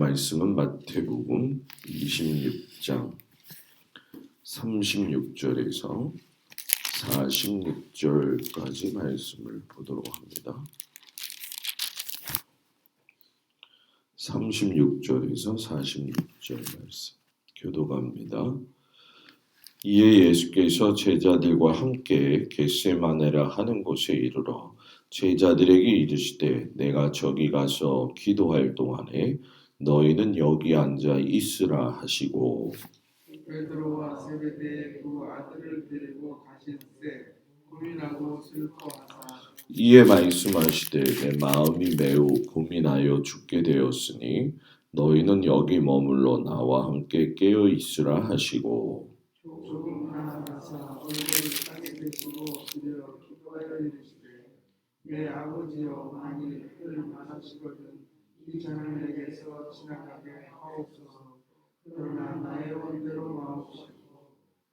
말씀은 마태복음 26장 36절에서 46절까지 말씀을 보도록 합니다. 36절에서 46절 말씀 교독합니다. 이에 예수께서 제자들과 함께 겟세마네라 하는 곳에 이르러 제자들에게 이르시되 내가 저기 가서 기도할 동안에 너희는 여기 앉아 있으라 하시고 베드로와 세베대의 두 아들을 데리고 가신새 고민하고 슬퍼하사 이에 말씀하시되 내 마음이 매우 고민하여 죽게 되었으니 너희는 여기 머물러 나와 함께 깨어 있으라 하시고 조금 나아가사 얼굴을 땅에 대시고 기대어 기도하여 이르시되 내 아버지여 만일 그를 만하시거든 이 잔을 내게서 지나가게 하옵소서. 그러나 나의 원대로 마옵시고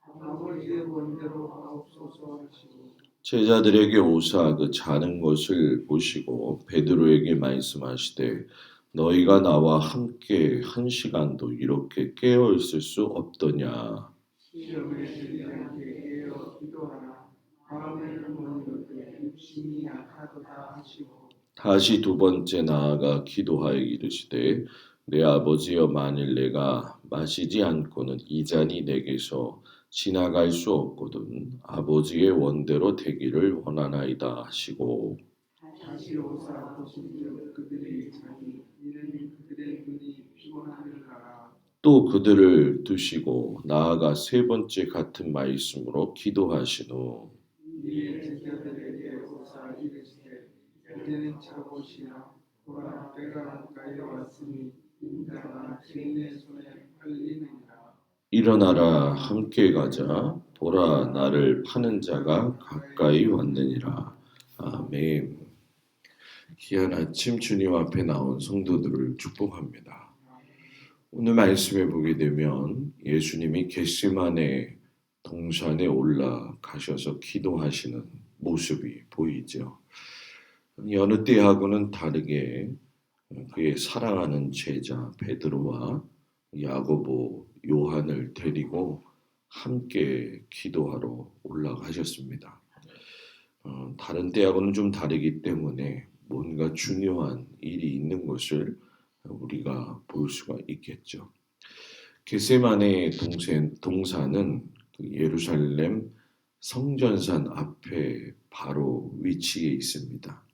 아버지의 원대로 마옵소서 하시고 제자들에게 오사 그 자는 것을 보시고 베드로에게 말씀하시되 너희가 나와 함께 한 시간도 이렇게 깨어 있을 수 없더냐. 시험에 들지 않게 깨어 기도하라. 마음에는 원이로되 육신이 약하도다 하시고 다시 두 번째 나아가 기도하여 이르시되 내 아버지여 만일 내가 마시지 않고는 이 잔이 내게서 지나갈 수 없거든 아버지의 원대로 되기를 원하나이다 하시고 다시 오사 보신즉 그들이 자니 이는 그들의 눈이 피곤하느니라. 또 그들을 두시고 나아가 세 번째 같은 말씀으로 기도하신 후 이에 제자들에게 오사 이르시되 이제는 자고시라. 보라 때가 가까이 왔으니 인자가 죄인의 손에 팔리느니라. 일어나라 함께 가자 보라 나를 파는 자가 가까이 왔느니라. 아멘. 귀한 아침 주님 앞에 나온 성도들을 축복합니다. 오늘 말씀에 보게 되면 예수님이 겟세마네 동산에 올라가셔서 기도하시는 모습이 보이죠. 여느 때하고는 다르게 그의 사랑하는 제자 베드로와 야고보, 요한을 데리고 함께 기도하러 올라가셨습니다. 다른 때하고는 좀 다르기 때문에 뭔가 중요한 일이 있는 것을 우리가 볼 수가 있겠죠. 겟세마네 동산은 예루살렘 성전산 앞에 바로 위치해 있습니다.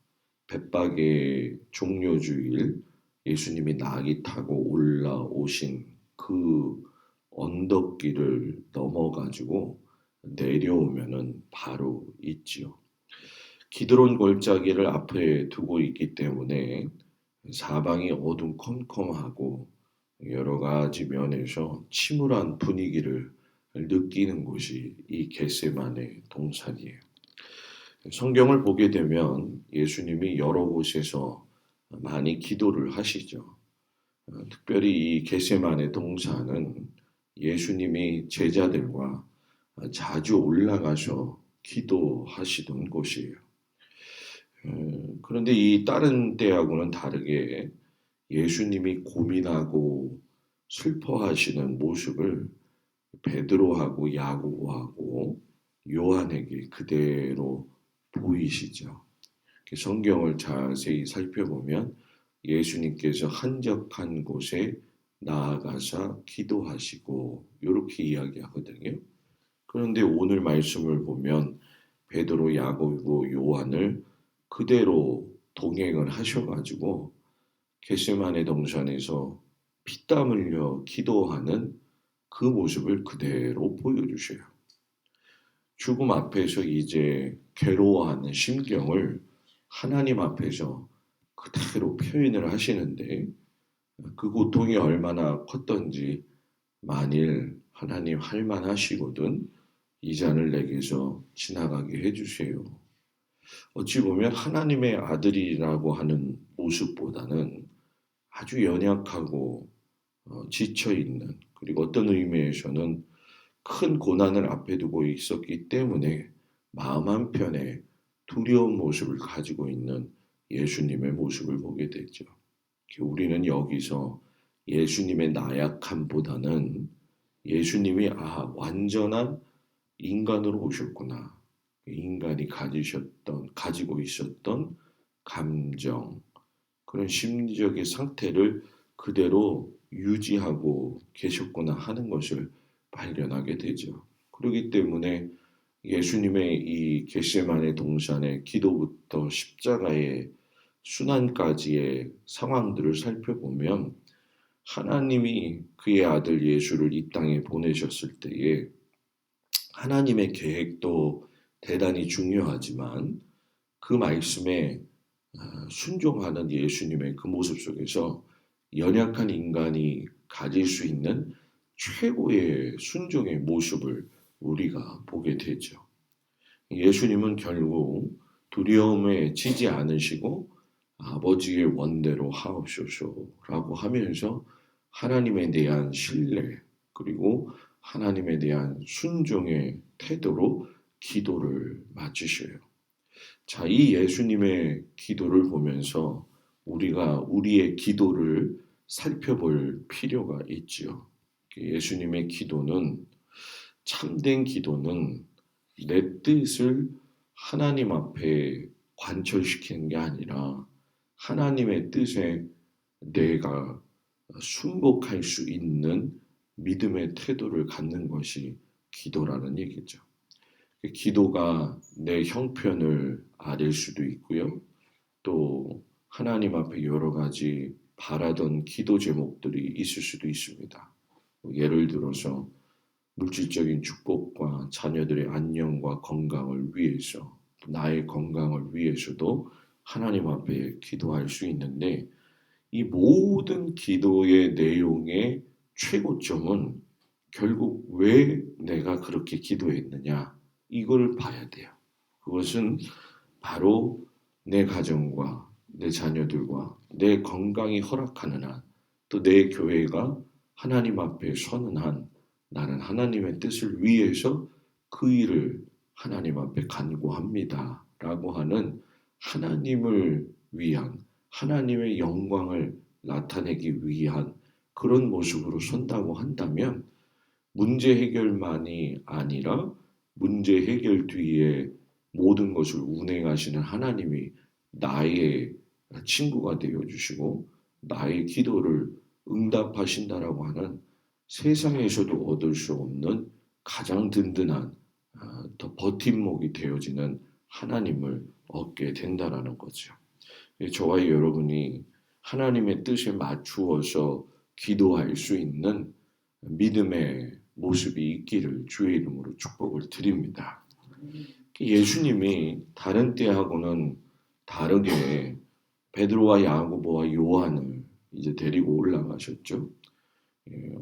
벳박의 종료주일 예수님이 나귀 타고 올라오신 그 언덕길을 넘어가지고 내려오면은 바로 있지요. 기드론 골짜기를 앞에 두고 있기 때문에 사방이 어둠컴컴하고 여러 가지 면에서 침울한 분위기를 느끼는 곳이 이 겟세마네 동산이에요. 성경을 보게 되면 예수님이 여러 곳에서 많이 기도를 하시죠. 특별히 이 겟세마네 동산은 예수님이 제자들과 자주 올라가서 기도하시던 곳이에요. 그런데 이 다른 때하고는 다르게 예수님이 고민하고 슬퍼하시는 모습을 베드로하고 야고보하고 요한에게 그대로 보이시죠. 성경을 자세히 살펴보면 예수님께서 한적한 곳에 나아가서 기도하시고 이렇게 이야기하거든요. 그런데 오늘 말씀을 보면 베드로, 야고보, 요한을 그대로 동행을 하셔가지고 겟세마네 동산에서 피땀 흘려 기도하는 그 모습을 그대로 보여주셔요. 죽음 앞에서 이제 괴로워하는 심경을 하나님 앞에서 그대로 표현을 하시는데 그 고통이 얼마나 컸던지 만일 하나님 할만하시거든 이 잔을 내게서 지나가게 해주세요. 어찌 보면 하나님의 아들이라고 하는 모습보다는 아주 연약하고 지쳐있는 그리고 어떤 의미에서는 큰 고난을 앞에 두고 있었기 때문에 마음 한편에 두려운 모습을 가지고 있는 예수님의 모습을 보게 되죠. 우리는 여기서 예수님의 나약함보다는 예수님이 완전한 인간으로 오셨구나. 인간이 가지고 있었던 감정, 그런 심리적인 상태를 그대로 유지하고 계셨구나 하는 것을 발견하게 되죠. 그렇기 때문에 예수님의 이 겟세마네 동산의 기도부터 십자가의 순환까지의 상황들을 살펴보면 하나님이 그의 아들 예수를 이 땅에 보내셨을 때에 하나님의 계획도 대단히 중요하지만 그 말씀에 순종하는 예수님의 그 모습 속에서 연약한 인간이 가질 수 있는 최고의 순종의 모습을 우리가 보게 되죠. 예수님은 결국 두려움에 지지 않으시고 아버지의 원대로 하옵소서라고 하면서 하나님에 대한 신뢰 그리고 하나님에 대한 순종의 태도로 기도를 마치셔요. 자, 이 예수님의 기도를 보면서 우리가 우리의 기도를 살펴볼 필요가 있지요. 예수님의 기도는 참된 기도는 내 뜻을 하나님 앞에 관철시키는 게 아니라 하나님의 뜻에 내가 순복할 수 있는 믿음의 태도를 갖는 것이 기도라는 얘기죠. 기도가 내 형편을 아릴 수도 있고요. 또 하나님 앞에 여러 가지 바라던 기도 제목들이 있을 수도 있습니다. 예를 들어서 물질적인 축복과 자녀들의 안녕과 건강을 위해서 나의 건강을 위해서도 하나님 앞에 기도할 수 있는데 이 모든 기도의 내용의 최고점은 결국 왜 내가 그렇게 기도했느냐 이걸 봐야 돼요. 그것은 바로 내 가정과 내 자녀들과 내 건강이 허락하는 한, 또 내 교회가 하나님 앞에 서는 한, 나는 하나님의 뜻을 위해서 그 일을 하나님 앞에 간구합니다. 라고 하는 하나님을 위한, 하나님의 영광을 나타내기 위한 그런 모습으로 선다고 한다면 문제 해결만이 아니라 문제 해결 뒤에 모든 것을 운행하시는 하나님이 나의 친구가 되어주시고 나의 기도를 응답하신다라고 하는 세상에서도 얻을 수 없는 가장 든든한 더 버팀목이 되어지는 하나님을 얻게 된다라는 거죠. 저와 여러분이 하나님의 뜻에 맞추어서 기도할 수 있는 믿음의 모습이 있기를 주의 이름으로 축복을 드립니다. 예수님이 다른 때하고는 다르게 베드로와 야고보와 요한을 이제 데리고 올라가셨죠.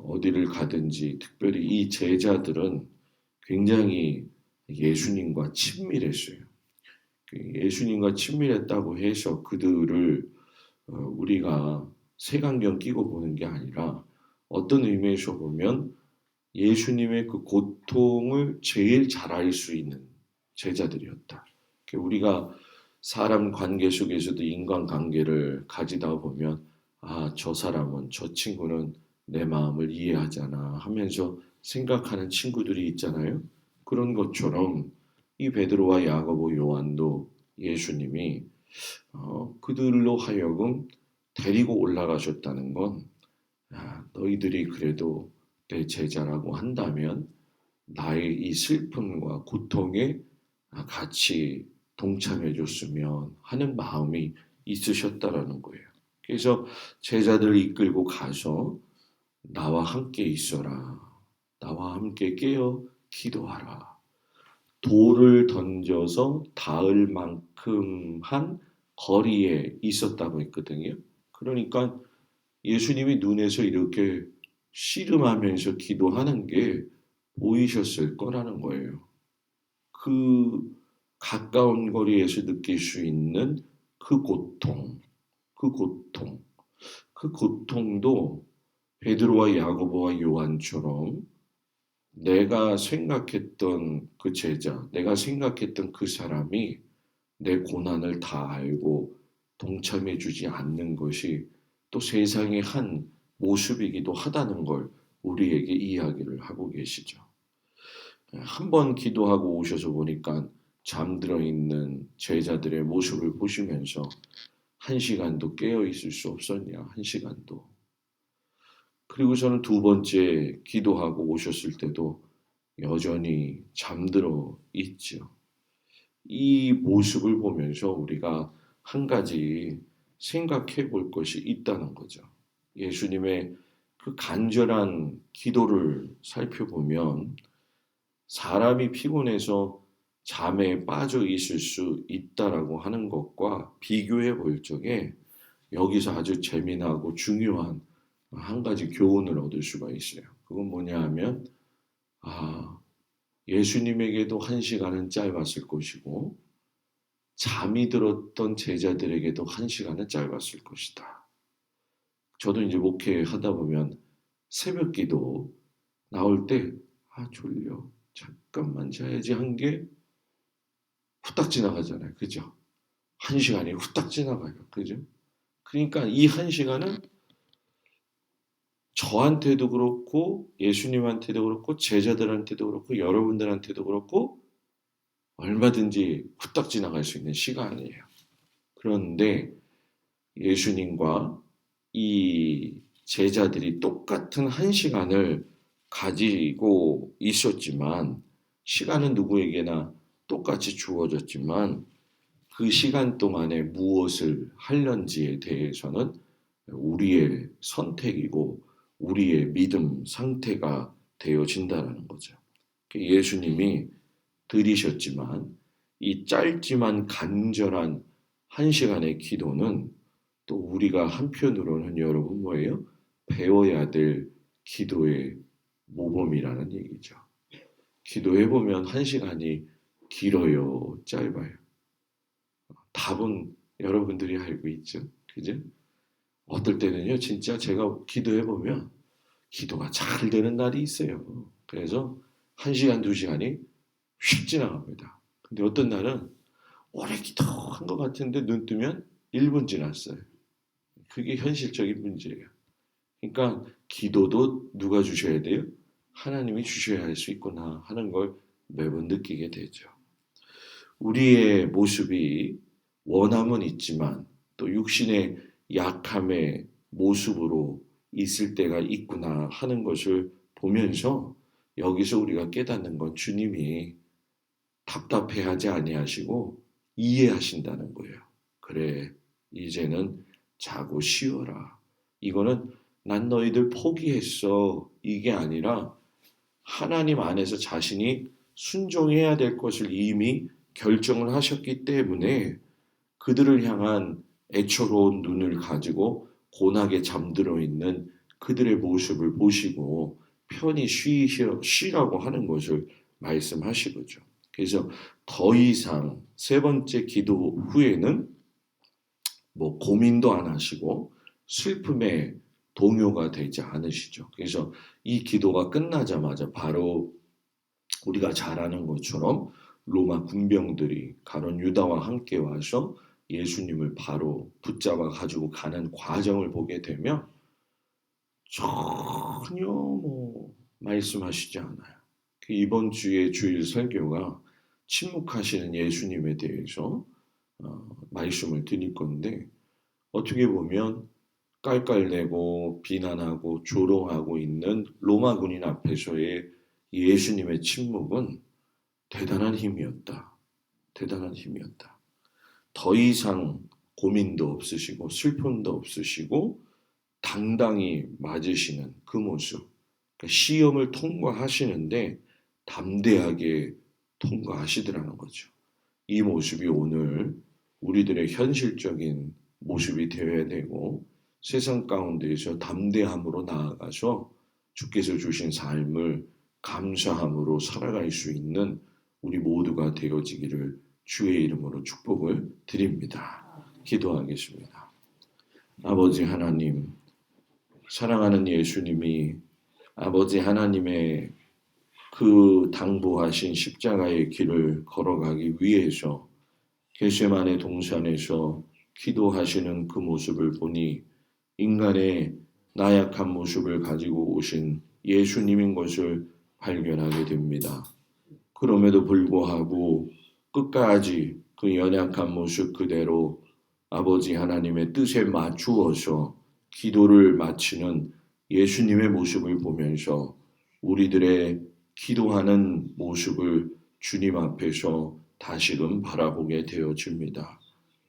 어디를 가든지 특별히 이 제자들은 굉장히 예수님과 친밀했어요. 예수님과 친밀했다고 해서 그들을 우리가 색안경 끼고 보는 게 아니라 어떤 의미에서 보면 예수님의 그 고통을 제일 잘 알 수 있는 제자들이었다. 우리가 사람 관계 속에서도 인간관계를 가지다 보면 저 사람은 저 친구는 내 마음을 이해하잖아 하면서 생각하는 친구들이 있잖아요. 그런 것처럼 이 베드로와 야고보 요한도 예수님이 그들로 하여금 데리고 올라가셨다는 건 너희들이 그래도 내 제자라고 한다면 나의 이 슬픔과 고통에 같이 동참해 줬으면 하는 마음이 있으셨다라는 거예요. 그래서 제자들을 이끌고 가서 나와 함께 있어라. 나와 함께 깨어 기도하라. 돌을 던져서 닿을 만큼 한 거리에 있었다고 했거든요. 그러니까 예수님이 눈에서 이렇게 씨름하면서 기도하는 게 보이셨을 거라는 거예요. 그 가까운 거리에서 느낄 수 있는 그 고통, 그 고통도 베드로와 야고보와 요한처럼 내가 생각했던 그 제자, 내가 생각했던 그 사람이 내 고난을 다 알고 동참해 주지 않는 것이 또 세상의 한 모습이기도 하다는 걸 우리에게 이야기를 하고 계시죠. 한 번 기도하고 오셔서 보니까 잠들어 있는 제자들의 모습을 보시면서 한 시간도 깨어 있을 수 없었냐, 한 시간도. 그리고 저는 두 번째 기도하고 오셨을 때도 여전히 잠들어 있죠. 이 모습을 보면서 우리가 한 가지 생각해 볼 것이 있다는 거죠. 예수님의 그 간절한 기도를 살펴보면 사람이 피곤해서 잠에 빠져 있을 수 있다라고 하는 것과 비교해 볼 적에 여기서 아주 재미나고 중요한 한 가지 교훈을 얻을 수가 있어요. 그건 뭐냐 하면 아, 예수님에게도 한 시간은 짧았을 것이고 잠이 들었던 제자들에게도 한 시간은 짧았을 것이다. 저도 이제 목회하다 보면 새벽 기도 나올 때 졸려. 잠깐만 자야지 한 게 후딱 지나가잖아요. 그죠? 한 시간이 후딱 지나가요. 그죠? 그러니까 이 한 시간은 저한테도 그렇고 예수님한테도 그렇고 제자들한테도 그렇고 여러분들한테도 그렇고 얼마든지 후딱 지나갈 수 있는 시간이에요. 그런데 예수님과 이 제자들이 똑같은 한 시간을 가지고 있었지만 시간은 누구에게나 똑같이 주어졌지만 그 시간 동안에 무엇을 할는지에 대해서는 우리의 선택이고 우리의 믿음 상태가 되어진다는 거죠. 예수님이 들이셨지만 이 짧지만 간절한 한 시간의 기도는 또 우리가 한편으로는 여러분 뭐예요? 배워야 될 기도의 모범이라는 얘기죠. 기도해보면 한 시간이 길어요, 짧아요. 답은 여러분들이 알고 있죠. 그죠? 어떨 때는요, 진짜 제가 기도해보면 기도가 잘 되는 날이 있어요. 그래서 한 시간, 두 시간이 휙 지나갑니다. 근데 어떤 날은 오래 기도한 것 같은데 눈 뜨면 1분 지났어요. 그게 현실적인 문제예요. 그러니까 기도도 누가 주셔야 돼요? 하나님이 주셔야 할 수 있구나 하는 걸 매번 느끼게 되죠. 우리의 모습이 원함은 있지만 또 육신의 약함의 모습으로 있을 때가 있구나 하는 것을 보면서 여기서 우리가 깨닫는 건 주님이 답답해하지 아니하시고 이해하신다는 거예요. 그래, 이제는 자고 쉬어라. 이거는 난 너희들 포기했어. 이게 아니라 하나님 안에서 자신이 순종해야 될 것을 이미 결정을 하셨기 때문에 그들을 향한 애처로운 눈을 가지고 고나게 잠들어 있는 그들의 모습을 보시고 편히 쉬라고 하는 것을 말씀하시거죠. 그래서 더 이상 세 번째 기도 후에는 뭐 고민도 안 하시고 슬픔에 동요가 되지 않으시죠. 그래서 이 기도가 끝나자마자 바로 우리가 잘 아는 것처럼 로마 군병들이 가론 유다와 함께 와서 예수님을 바로 붙잡아 가지고 가는 과정을 보게 되면 전혀 말씀하시지 않아요. 이번 주의 주일 설교가 침묵하시는 예수님에 대해서 말씀을 드릴 건데 어떻게 보면 깔깔대고 비난하고 조롱하고 있는 로마 군인 앞에서의 예수님의 침묵은 대단한 힘이었다. 대단한 힘이었다. 더 이상 고민도 없으시고 슬픔도 없으시고 당당히 맞으시는 그 모습. 그러니까 시험을 통과하시는데 담대하게 통과하시더라는 거죠. 이 모습이 오늘 우리들의 현실적인 모습이 되어야 되고 세상 가운데에서 담대함으로 나아가서 주께서 주신 삶을 감사함으로 살아갈 수 있는 우리 모두가 되어지기를 주의 이름으로 축복을 드립니다. 기도하겠습니다. 아버지 하나님, 사랑하는 예수님이 아버지 하나님의 그 당부하신 십자가의 길을 걸어가기 위해서 겟세마네 동산에서 기도하시는 그 모습을 보니 인간의 나약한 모습을 가지고 오신 예수님인 것을 발견하게 됩니다. 그럼에도 불구하고 끝까지 그 연약한 모습 그대로 아버지 하나님의 뜻에 맞추어서 기도를 마치는 예수님의 모습을 보면서 우리들의 기도하는 모습을 주님 앞에서 다시금 바라보게 되어집니다.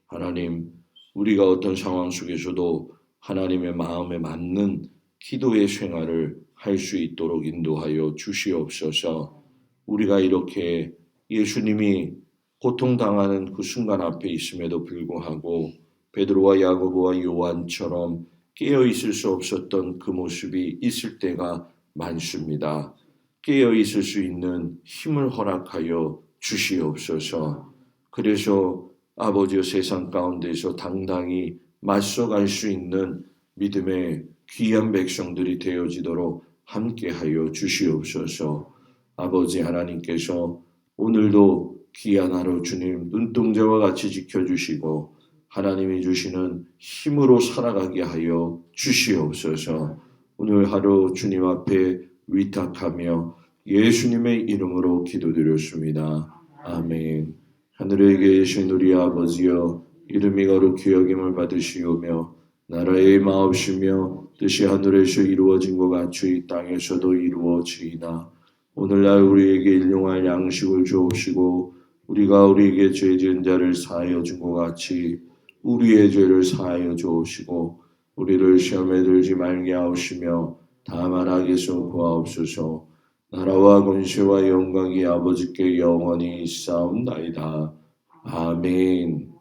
하나님, 우리가 어떤 상황 속에서도 하나님의 마음에 맞는 기도의 생활을 할 수 있도록 인도하여 주시옵소서. 우리가 이렇게 예수님이 고통당하는 그 순간 앞에 있음에도 불구하고 베드로와 야고보와 요한처럼 깨어 있을 수 없었던 그 모습이 있을 때가 많습니다. 깨어 있을 수 있는 힘을 허락하여 주시옵소서. 그래서 아버지의 세상 가운데서 당당히 맞서갈 수 있는 믿음의 귀한 백성들이 되어지도록 함께하여 주시옵소서. 아버지 하나님께서 오늘도 귀한 하루 주님 눈동자와 같이 지켜주시고 하나님이 주시는 힘으로 살아가게 하여 주시옵소서. 오늘 하루 주님 앞에 위탁하며 예수님의 이름으로 기도드렸습니다. 아멘. 하늘에 계신 우리 아버지여, 이름이 거룩히 여김을 받으시오며 나라의 마옵시며 뜻이 하늘에서 이루어진 것 같이 이 땅에서도 이루어지이다. 오늘날 우리에게 일용할 양식을 주옵시고 우리가 우리에게 죄 지은 자를 사하여 준 것 같이 우리의 죄를 사하여 주옵시고 우리를 시험에 들지 말게 하옵시며 다만 악에서 구하옵소서. 나라와 권세와 영광이 아버지께 영원히 있사옵나이다. 아멘.